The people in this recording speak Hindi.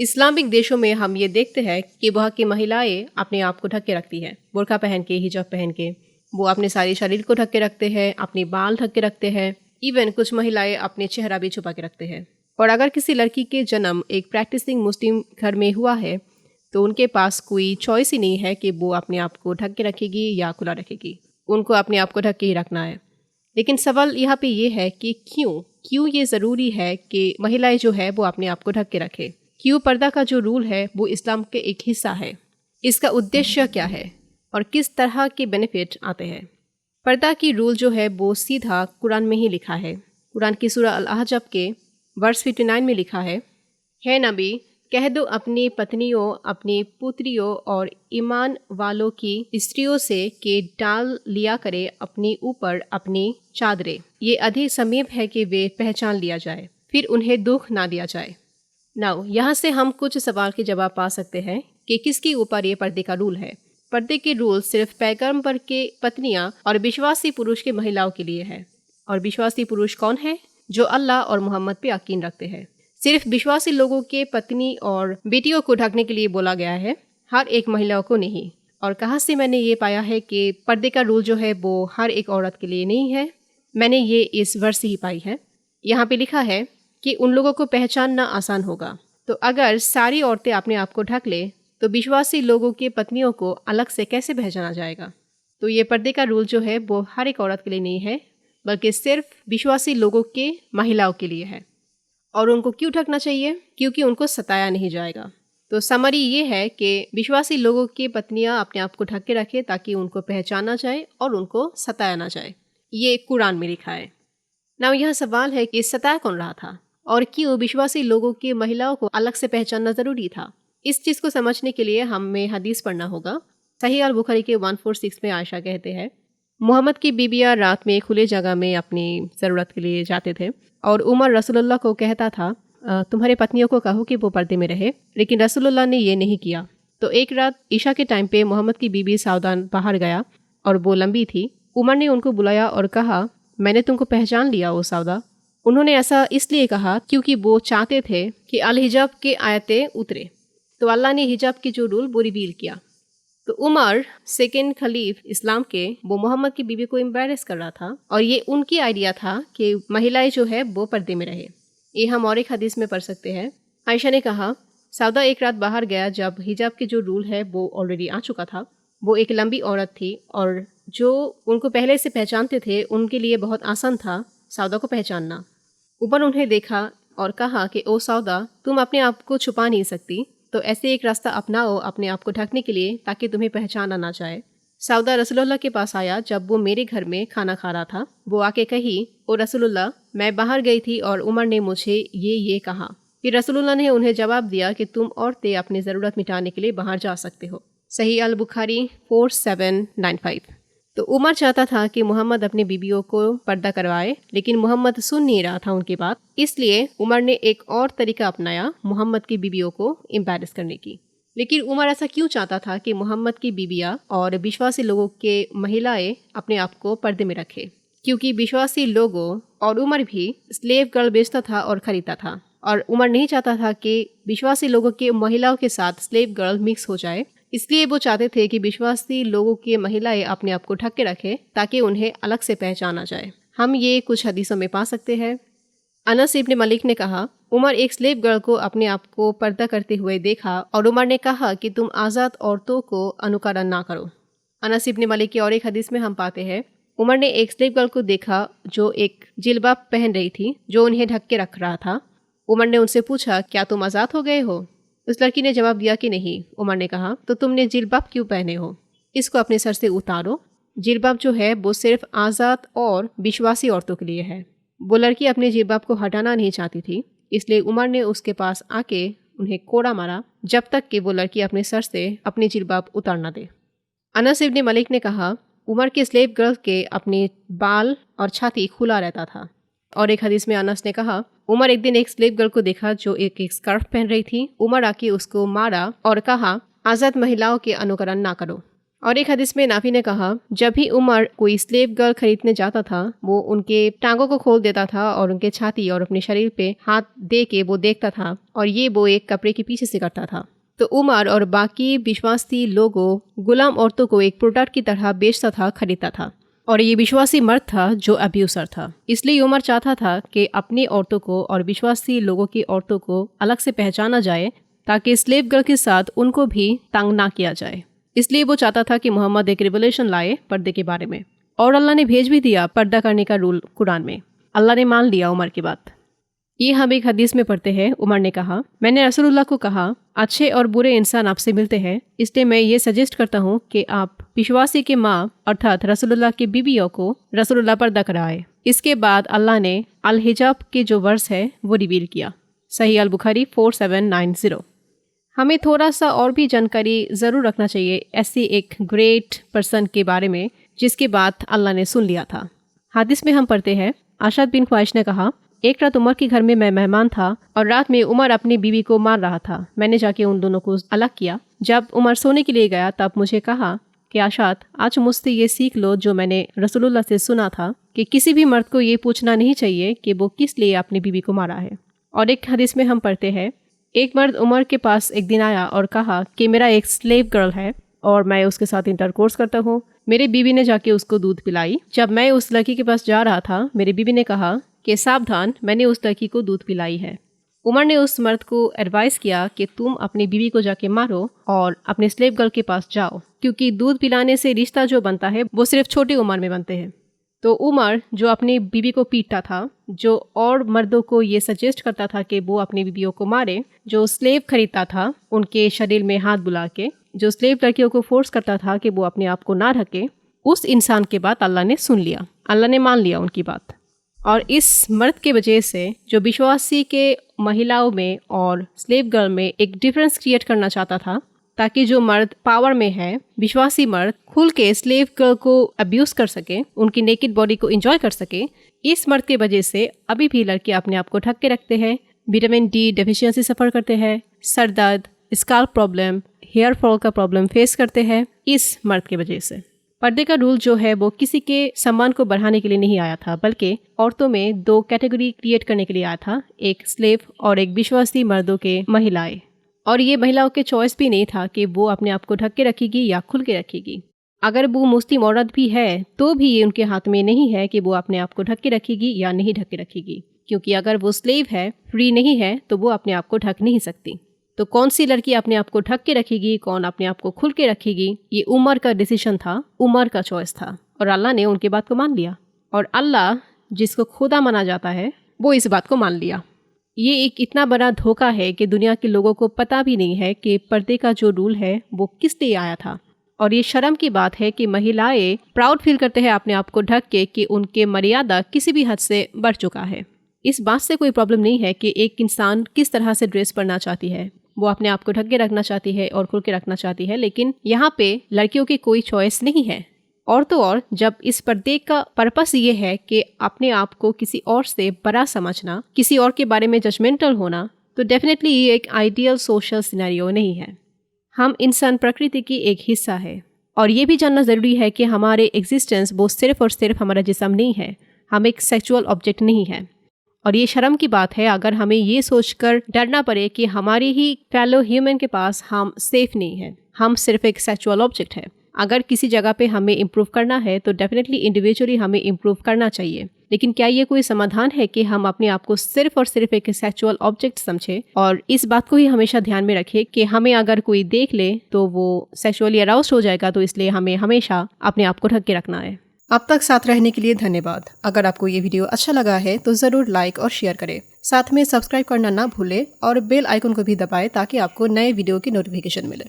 इस्लामिक देशों में हम ये देखते हैं कि वहाँ की महिलाएं अपने आप को ढक के रखती है, बुर्का पहन के, हिजाब पहन के। वो अपने सारे शरीर को ढक के रखते हैं, अपने बाल ढक के रखते हैं, इवन कुछ महिलाएं अपने चेहरा भी छुपा के रखते हैं। और अगर किसी लड़की के जन्म एक प्रैक्टिसिंग मुस्लिम घर में हुआ है तो उनके पास कोई चॉइस ही नहीं है कि वो अपने आप को ढक के रखेगी या खुला रखेगी। उनको अपने आप को ढक के ही रखना है। लेकिन सवाल यहाँ पे ये है कि क्यों ये ज़रूरी है कि महिलाएं जो है वो अपने आप को ढक के रखे। क्यों पर्दा का जो रूल है वो इस्लाम के एक हिस्सा है। इसका उद्देश्य क्या है और किस तरह के बेनिफिट आते हैं। पर्दा की रूल जो है वो सीधा कुरान में ही लिखा है। कुरान की सूरह अल-अहज़ाब के वर्स 59 में लिखा है नबी, कह दो अपनी पत्नियों, अपनी पुत्रियों और ईमान वालों की स्त्रियों से कि डाल लिया करे अपने ऊपर अपनी चादरें। ये अधिक समीप है कि वे पहचान लिया जाए, फिर उन्हें दुख ना दिया जाए। नाउ यहाँ से हम कुछ सवाल के जवाब पा सकते हैं कि किसके ऊपर ये पर्दे का रूल है। पर्दे के रूल सिर्फ पैगंबर के पत्नियां और विश्वासी पुरुष के महिलाओं के लिए है। और विश्वासी पुरुष कौन है? जो अल्लाह और मोहम्मद पे यकीन रखते हैं। सिर्फ विश्वासी लोगों के पत्नी और बेटियों को ढकने के लिए बोला गया है, हर एक महिलाओं को नहीं। और कहाँ से मैंने ये पाया है कि पर्दे का रूल जो है वो हर एक औरत के लिए नहीं है? मैंने ये इस वर्ष से ही पाई है। यहाँ पे लिखा है कि उन लोगों को पहचानना आसान होगा। तो अगर सारी औरतें अपने आप को ढक ले तो विश्वासी लोगों के पत्नियों को अलग से कैसे पहचाना जाएगा? तो ये पर्दे का रूल जो है वो हर एक औरत के लिए नहीं है, बल्कि सिर्फ विश्वासी लोगों के महिलाओं के लिए है। और उनको क्यों ढकना चाहिए? क्योंकि उनको सताया नहीं जाएगा। तो समरी ये है कि विश्वासी लोगों की पत्नियां अपने आप को ढक के रखें ताकि उनको पहचाना जाए और उनको सताया ना जाए। ये कुरान में लिखा है। नाउ यह सवाल है कि सताया कौन रहा था और क्यों विश्वासी लोगों की महिलाओं को अलग से पहचानना ज़रूरी था? इस चीज़ को समझने के लिए हमें हदीस पढ़ना होगा। सही अल बुखारी के 146 में आयशा कहते हैं, मोहम्मद की बीबियाँ रात में खुले जगह में अपनी ज़रूरत के लिए जाते थे और उमर रसूलुल्लाह को कहता था तुम्हारे पत्नियों को कहो कि वो पर्दे में रहे, लेकिन रसूलुल्लाह ने ये नहीं किया। तो एक रात ईशा के टाइम पे मोहम्मद की बीबी सावधान बाहर गया और वो लंबी थी। उमर ने उनको बुलाया और कहा, मैंने तुमको पहचान लिया ओ सौदा। उन्होंने ऐसा इसलिए कहा क्योंकि वो चाहते थे कि अल हिजाब के आयतें उतरे। तो अल्लाह ने हिजाब की जो रूल वो रिवील किया। तो उमर सेकेंड खलीफ इस्लाम के, वो मोहम्मद की बीबी को एम्बैरेस कर रहा था और ये उनकी आइडिया था कि महिलाएं जो है वो पर्दे में रहे। ये हम और एक हदीस में पढ़ सकते हैं। आयशा ने कहा, सौदा एक रात बाहर गया जब हिजाब की जो रूल है वो ऑलरेडी आ चुका था। वो एक लंबी औरत थी और जो उनको पहले से पहचानते थे उनके लिए बहुत आसान था सौदा को पहचानना। उमर उन्हें देखा और कहा कि ओ सौदा, तुम अपने आप को छुपा नहीं सकती, तो ऐसे एक रास्ता अपनाओ अपने आप को ढकने के लिए ताकि तुम्हें पहचाना ना जाए। सौदा रसूलुल्लाह के पास आया जब वो मेरे घर में खाना खा रहा था। वो आके कही, ओ रसूलुल्लाह, मैं बाहर गई थी और उमर ने मुझे ये कहा। फिर रसूलुल्लाह ने उन्हें जवाब दिया कि तुम औरतें अपनी ज़रूरत मिटाने के लिए बाहर जा सकते हो। सही अल बुखारी 4795। तो उमर चाहता था कि मोहम्मद अपनी बीबियों को पर्दा करवाए, लेकिन मोहम्मद सुन नहीं रहा था उनकी बात। इसलिए उमर ने एक और तरीका अपनाया मोहम्मद की बीबियों को एम्बैरेस करने की। लेकिन उमर ऐसा क्यों चाहता था कि मोहम्मद की बीबियाँ और विश्वासी लोगों के महिलाएं अपने आप को पर्दे में रखे? क्योंकि विश्वासी लोगों और उमर भी स्लेव गर्ल बेचता था और खरीदता था, और उमर नहीं चाहता था कि विश्वासी लोगों के महिलाओं के साथ स्लेव गर्ल मिक्स हो जाए। इसलिए वो चाहते थे कि विश्वासी लोगों की महिलाएं अपने आप को ढक के रखें ताकि उन्हें अलग से पहचाना जाए। हम ये कुछ हदीसों में पा सकते हैं। अनस इब्न मलिक ने कहा, उमर एक स्लेव गर्ल को अपने आप को पर्दा करते हुए देखा और उमर ने कहा कि तुम आज़ाद औरतों को अनुकरण ना करो। अनस इब्न मलिक की और एक हदीस में हम पाते हैं, उमर ने एक स्लेव गर्ल को देखा जो एक जिल्बाब पहन रही थी जो उन्हें ढक के रख रहा था। उमर ने उनसे पूछा, क्या तुम आज़ाद हो गए हो? उस लड़की ने जवाब दिया कि नहीं। उमर ने कहा, तो तुमने जिल्बाब क्यों पहने हो? इसको अपने सर से उतारो। जिल्बाब जो है वो सिर्फ आज़ाद और विश्वासी औरतों के लिए है। वो लड़की अपने जिल्बाब को हटाना नहीं चाहती थी, इसलिए उमर ने उसके पास आके उन्हें कोड़ा मारा जब तक कि वो लड़की अपने सर से अपनी जिल्बाब उतार न दे। अनस इब्न मलिक ने कहा, उमर के स्लेव गर्ल के अपने बाल और छाती खुला रहता था। और एक हदीस में अनस ने कहा, उमर एक दिन एक स्लेव गर्ल को देखा जो एक स्कार्फ पहन रही थी। उमर आके उसको मारा और कहा, आज़ाद महिलाओं के अनुकरण ना करो। और एक हदीस में नाफी ने कहा, जब भी उमर कोई स्लेव गर्ल खरीदने जाता था, वो उनके टांगों को खोल देता था और उनके छाती और अपने शरीर पे हाथ दे के वो देखता था, और ये वो एक कपड़े के पीछे से करता था। तो उमर और बाकी विश्वासी लोगों गुलाम औरतों को एक प्रोडक्ट की तरह बेचता था, खरीदता था। और ये विश्वासी मर्द था जो अब्यूसर था। इसलिए उमर चाहता था कि अपनी औरतों को और विश्वासी लोगों की औरतों को अलग से पहचाना जाए, ताकि स्लेव गर्ल के साथ उनको भी तंग ना किया जाए। इसलिए वो चाहता था कि मोहम्मद एक रिवोल्यूशन लाए पर्दे के बारे में, और अल्लाह ने भेज भी दिया पर्दा करने का रूल कुरान में। अल्लाह ने मान लिया उमर की बात। ये हम एक हदीस में पढ़ते हैं, उमर ने कहा, मैंने रसूलुल्लाह को कहा, अच्छे और बुरे इंसान आपसे मिलते हैं, इसलिए मैं ये सजेस्ट करता हूँ कि आप विश्वासी के माँ अर्थात रसूलुल्लाह की बीवियों को रसूलुल्लाह पर्दा कराए। इसके बाद अल्लाह ने अल हिजाब के जो वर्स है वो रिवील किया। सही अल बुखारी 4790। हमें थोड़ा सा और भी जानकारी ज़रूर रखना चाहिए ऐसी एक ग्रेट पर्सन के बारे में जिसकी बात अल्लाह ने सुन लिया था। हदीस में हम पढ़ते हैं, आशाद बिन ख्वाहिश ने कहा, एक रात उमर के घर में मैं मेहमान था और रात में उमर अपनी बीवी को मार रहा था। मैंने जाके उन दोनों को अलग किया। जब उमर सोने के लिए गया तब मुझे कहा कि आशाद, आज मुझसे ये सीख लो जो मैंने रसूलुल्लाह से सुना था कि किसी भी मर्द को ये पूछना नहीं चाहिए कि वो किस लिए अपनी बीवी को मारा है। और एक हदीस में हम पढ़ते हैं, एक मर्द उमर के पास एक दिन आया और कहा कि मेरा एक स्लेव गर्ल है और मैं उसके साथ इंटरकोर्स करता हूँ। मेरी बीवी ने जाके उसको दूध पिलाई। जब मैं उस लड़की के पास जा रहा था, मेरी बीवी ने कहा कि सावधान, मैंने उस लड़की को दूध पिलाई है। उमर ने उस मर्द को एडवाइस किया कि तुम अपनी बीवी को जाके मारो और अपने स्लेव गर्ल के पास जाओ, क्योंकि दूध पिलाने से रिश्ता जो बनता है वो सिर्फ छोटी उम्र में बनते हैं। तो उमर जो अपनी बीवी को पीटता था, जो और मर्दों को ये सजेस्ट करता था कि वो अपनी बीवियों को मारे, जो स्लेव खरीदता था उनके शरीर में हाथ बुला के, जो स्लेव लड़कियों को फोर्स करता था कि वो अपने आप को ना ढके, उस इंसान के बात अल्लाह ने सुन लिया, अल्लाह ने मान लिया उनकी बात। और इस मर्द के वजह से जो विश्वासी के महिलाओं में और स्लेव गर्ल में एक डिफरेंस क्रिएट करना चाहता था, ताकि जो मर्द पावर में है, विश्वासी मर्द खुल के स्लेव गर्ल को अब्यूज़ कर सके, उनकी नेकेड बॉडी को एंजॉय कर सके। इस मर्द के वजह से अभी भी लड़के अपने आप को ढक के रखते हैं, विटामिन डी डेफिशिएंसी सफ़र करते हैं, सर दर्द, स्काल्प प्रॉब्लम, हेयर फॉल का प्रॉब्लम फेस करते हैं इस मर्द की वजह से। पर्दे का रूल जो है वो किसी के सम्मान को बढ़ाने के लिए नहीं आया था, बल्कि औरतों में दो कैटेगरी क्रिएट करने के लिए आया था, एक स्लेव और एक विश्वासी मर्दों के महिलाएं। और ये महिलाओं के चॉइस भी नहीं था कि वो अपने आप को ढक के रखेगी या खुल के रखेगी। अगर वो मुस्लिम औरत भी है तो भी ये उनके हाथ में नहीं है कि वो अपने आप को ढक के रखेगी या नहीं ढक के रखेगी, क्योंकि अगर वो स्लेव है, फ्री नहीं है, तो वो अपने आप को ढक नहीं सकती। तो कौन सी लड़की अपने आप को ढक के रखेगी, कौन अपने आप को खुल के रखेगी, ये उमर का डिसीजन था, उमर का चॉइस था, और अल्लाह ने उनकी बात को मान लिया। और अल्लाह जिसको खुदा माना जाता है वो इस बात को मान लिया। ये एक इतना बड़ा धोखा है कि दुनिया के लोगों को पता भी नहीं है कि पर्दे का जो रूल है वो किस लिए आया था। और ये शर्म की बात है कि महिलाएं प्राउड फील करते हैं अपने आप को ढक के कि उनके मर्यादा किसी भी हद से बढ़ चुका है। इस बात से कोई प्रॉब्लम नहीं है कि एक इंसान किस तरह से ड्रेस पहनना चाहती है, वो अपने आप को ढक के रखना चाहती है और खुल के रखना चाहती है, लेकिन यहाँ पे लड़कियों की कोई चॉइस नहीं है। और तो और जब इस पर्दे का पर्पस ये है कि अपने आप को किसी और से बड़ा समझना, किसी और के बारे में जजमेंटल होना, तो डेफिनेटली ये एक आइडियल सोशल सिनेरियो नहीं है। हम इंसान प्रकृति की एक हिस्सा है, और ये भी जानना ज़रूरी है कि हमारे एग्जिस्टेंस वो सिर्फ और सिर्फ हमारा जिस्म नहीं है, हम एक सेक्सुअल ऑब्जेक्ट नहीं है। और ये शर्म की बात है अगर हमें ये सोचकर डरना पड़े कि हमारी ही फेलो ह्यूमन के पास हम सेफ नहीं है, हम सिर्फ एक सेक्सुअल ऑब्जेक्ट है। अगर किसी जगह पे हमें इम्प्रूव करना है तो डेफिनेटली इंडिविजुअली हमें इम्प्रूव करना चाहिए, लेकिन क्या ये कोई समाधान है कि हम अपने आप को सिर्फ और सिर्फ एक सेक्सुअल ऑब्जेक्ट समझें और इस बात को ही हमेशा ध्यान में रखें कि हमें अगर कोई देख ले तो वो सेक्सुअली अराउज्ड हो जाएगा, तो इसलिए हमें हमेशा अपने आप को ढक के रखना है। अब तक साथ रहने के लिए धन्यवाद। अगर आपको ये वीडियो अच्छा लगा है तो ज़रूर लाइक और शेयर करें। साथ में सब्सक्राइब करना ना भूलें और बेल आइकन को भी दबाएं ताकि आपको नए वीडियो की नोटिफिकेशन मिले।